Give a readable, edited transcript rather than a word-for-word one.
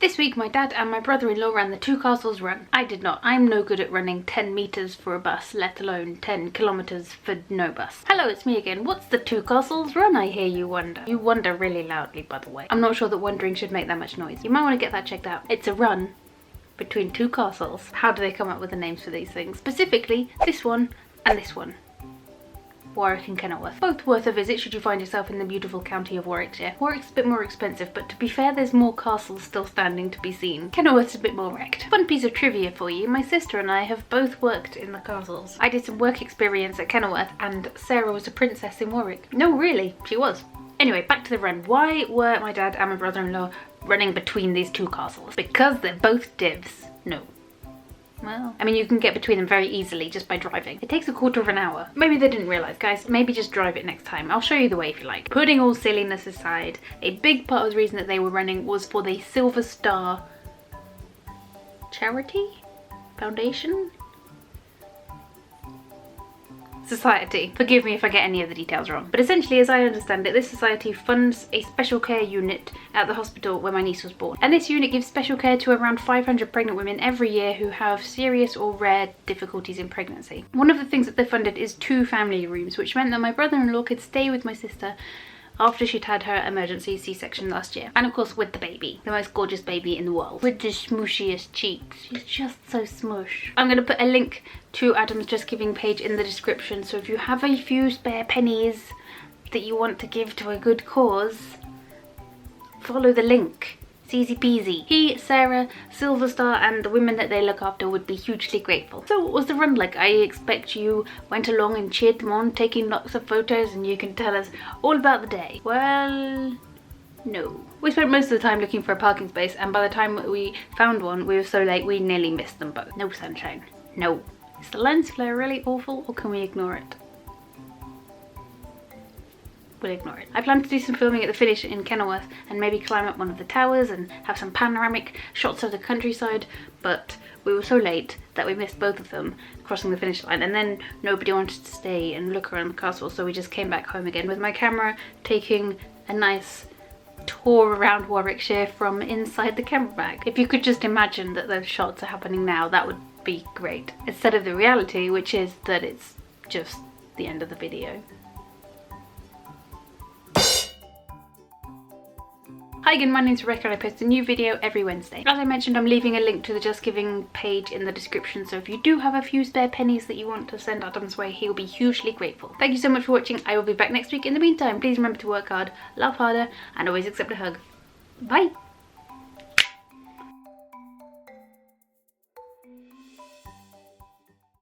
This week my dad and my brother-in-law ran the Two Castles run. I did not. I'm no good at running 10 metres for a bus, let alone 10 kilometres for no bus. Hello, it's me again. What's the Two Castles run, I hear you wonder? You wonder really loudly, by the way. I'm not sure that wondering should make that much noise. You might want to get that checked out. It's a run between two castles. How do they come up with the names for these things? Specifically, this one and this one. Warwick and Kenilworth. Both worth a visit should you find yourself in the beautiful county of Warwickshire. Warwick's a bit more expensive, but to be fair, there's more castles still standing to be seen. Kenilworth's a bit more wrecked. Fun piece of trivia for you, my sister and I have both worked in the castles. I did some work experience at Kenilworth and Sarah was a princess in Warwick. No, really, she was. Anyway, back to the run. Why were my dad and my brother-in-law running between these two castles? Because they're both divs. No. Well, I mean, you can get between them very easily just by driving. It takes a quarter of an hour. Maybe they didn't realise, guys. Maybe just drive it next time. I'll show you the way if you like. Putting all silliness aside, a big part of the reason that they were running was for the Silver Star charity? Foundation? Society. Forgive me if I get any of the details wrong. But essentially, as I understand it, this society funds a special care unit at the hospital where my niece was born. And this unit gives special care to around 500 pregnant women every year who have serious or rare difficulties in pregnancy. One of the things that they funded is 2 family rooms, which meant that my brother-in-law could stay with my sister after she'd had her emergency C-section last year. And of course with the baby, the most gorgeous baby in the world. With the smooshiest cheeks. She's just so smush. I'm gonna put a link to Adam's Just Giving page in the description, so if you have a few spare pennies that you want to give to a good cause, follow the link. It's easy peasy. He, Sarah, Silver Star and the women that they look after would be hugely grateful. So what was the run like? I expect you went along and cheered them on, taking lots of photos, and you can tell us all about the day. Well, no. We spent most of the time looking for a parking space, and by the time we found one, we were so late we nearly missed them both. No sunshine. No. Is the lens flare really awful, or can we ignore it? We'll ignore it. I plan to do some filming at the finish in Kenilworth and maybe climb up one of the towers and have some panoramic shots of the countryside, but we were so late that we missed both of them crossing the finish line, and then nobody wanted to stay and look around the castle, so we just came back home again with my camera, taking a nice tour around Warwickshire from inside the camera bag. If you could just imagine that those shots are happening now, that would be great, instead of the reality, which is that it's just the end of the video. Hi again, my name's Rebecca and I post a new video every Wednesday. As I mentioned, I'm leaving a link to the Just Giving page in the description, so if you do have a few spare pennies that you want to send Adam's way, he'll be hugely grateful. Thank you so much for watching. I will be back next week. In the meantime, please remember to work hard, laugh harder, and always accept a hug. Bye!